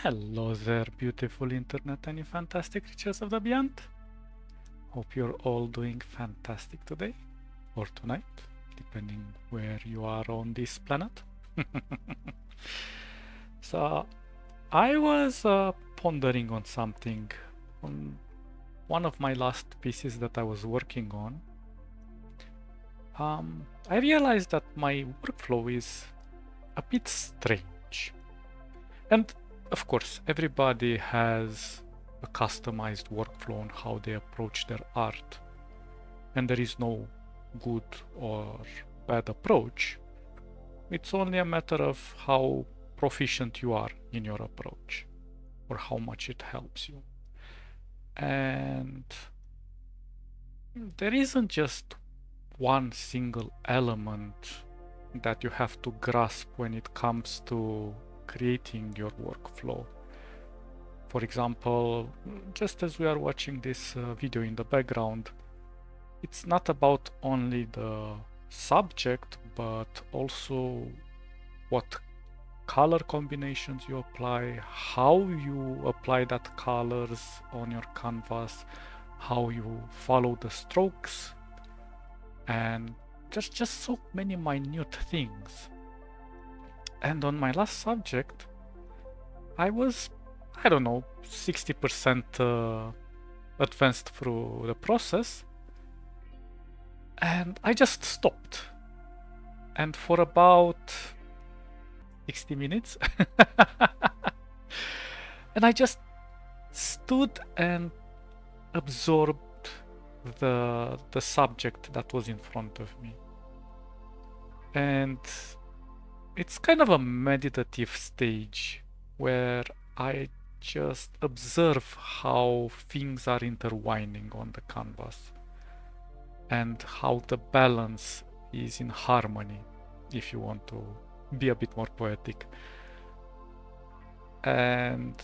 Hello there, beautiful internet and you fantastic creatures of the beyond. Hope you're all doing fantastic today or tonight, depending where you are on this planet. So, I was pondering on something on one of my last pieces that I was working on. I realized that my workflow is a bit strange. And of course, everybody has a customized workflow on how they approach their art. And there is no good or bad approach. It's only a matter of how proficient you are in your approach or how much it helps you. And there isn't just one single element that you have to grasp when it comes to creating your workflow. For example, just as we are watching this video in the background, it's not about only the subject, but also what color combinations you apply, how you apply that colors on your canvas, how you follow the strokes, and there's just so many minute things. And on my last subject, I was, I don't know, 60% advanced through the process, and I just stopped. And for about 60 minutes, and I just stood and absorbed the subject that was in front of me. And it's kind of a meditative stage where I just observe how things are intertwining on the canvas and how the balance is in harmony, if you want to be a bit more poetic. And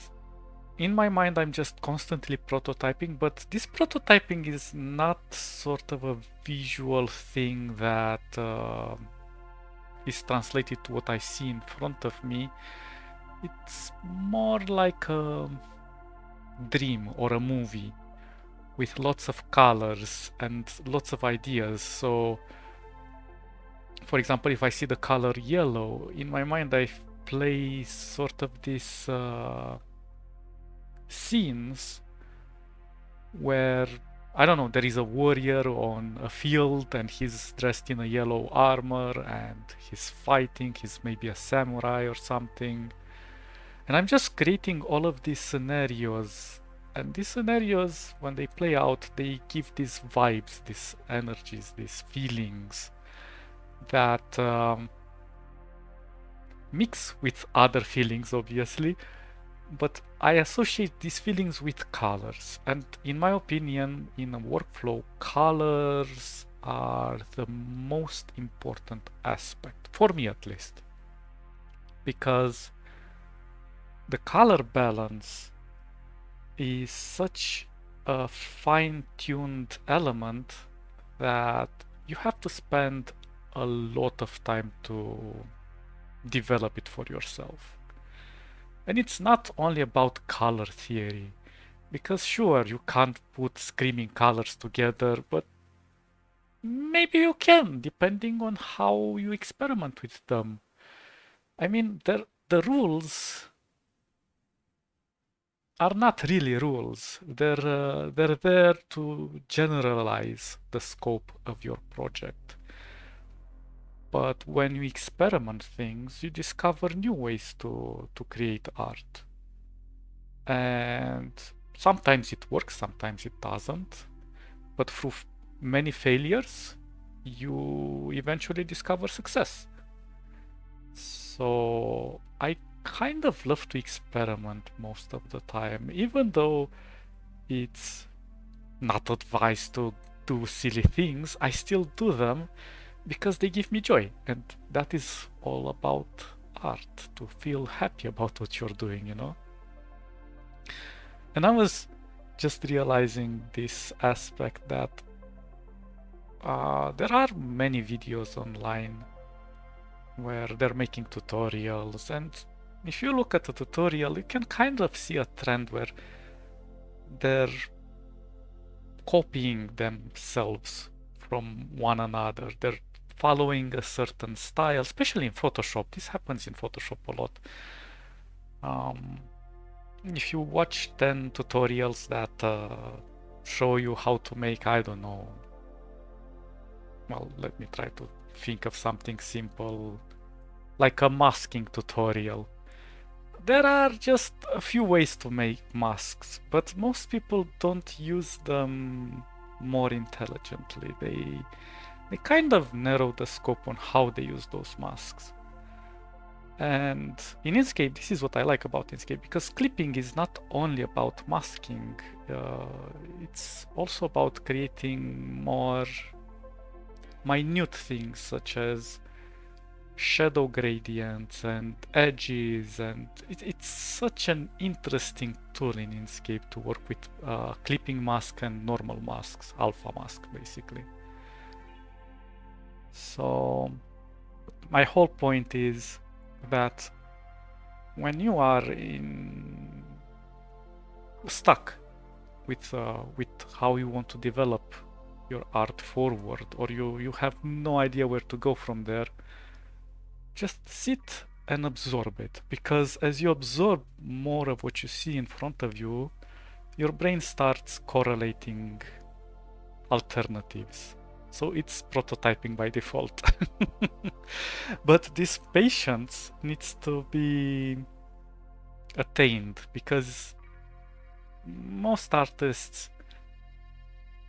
in my mind, I'm just constantly prototyping, but this prototyping is not sort of a visual thing that is translated to what I see in front of me. It's more like a dream or a movie with lots of colors and lots of ideas. So, for example, if I see the color yellow, in my mind I play sort of these scenes where, I don't know, there is a warrior on a field and he's dressed in a yellow armor and he's fighting, he's maybe a samurai or something. And I'm just creating all of these scenarios. And these scenarios, when they play out, they give these vibes, these energies, these feelings that mix with other feelings, obviously. But I associate these feelings with colors. And in my opinion, in a workflow, colors are the most important aspect, for me at least. Because the color balance is such a fine-tuned element that you have to spend a lot of time to develop it for yourself. And it's not only about color theory, because sure, you can't put screaming colors together, but maybe you can, depending on how you experiment with them. I mean, the rules are not really rules. They're there to generalize the scope of your project. But when you experiment things, you discover new ways to create art. And sometimes it works, sometimes it doesn't. But through many failures, you eventually discover success. So I kind of love to experiment most of the time, even though it's not advised to do silly things, I still do them because they give me joy. And that is all about art, to feel happy about what you're doing, you know? And I was just realizing this aspect that there are many videos online where they're making tutorials, and if you look at a tutorial, you can kind of see a trend where they're copying themselves from one another. They're following a certain style, especially in Photoshop. This happens in Photoshop a lot. Um, if you watch 10 tutorials that show you how to make, I don't know, well, let me try to think of something simple, like a masking tutorial. There are just a few ways to make masks, but most people don't use them more intelligently. They kind of narrow the scope on how they use those masks. And in Inkscape, this is what I like about Inkscape, because clipping is not only about masking, it's also about creating more minute things such as shadow gradients and edges, and it's such an interesting tool in Inkscape to work with clipping mask and normal masks, alpha mask basically. So my whole point is that when you are stuck with how you want to develop your art forward, or you have no idea where to go from there, just sit and absorb it, because as you absorb more of what you see in front of you, your brain starts correlating alternatives. So it's prototyping by default. But this patience needs to be attained, because most artists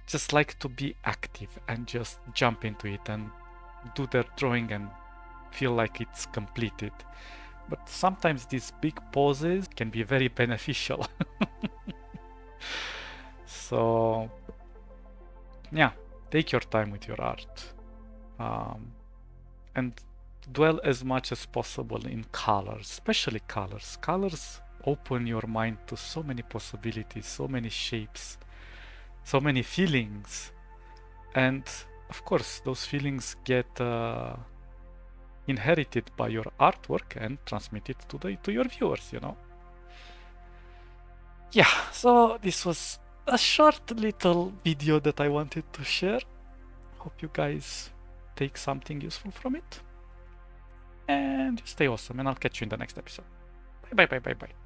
just like to be active and just jump into it and do their drawing and feel like it's completed. But sometimes these big pauses can be very beneficial. So yeah, take your time with your art, and dwell as much as possible in colors, especially colors. Colors open your mind to so many possibilities, so many shapes, so many feelings, and of course those feelings get inherited by your artwork and transmitted to your viewers, you know. Yeah, so this was a short little video that I wanted to share. Hope you guys take something useful from it, and stay awesome, and I'll catch you in the next episode. Bye bye bye bye bye.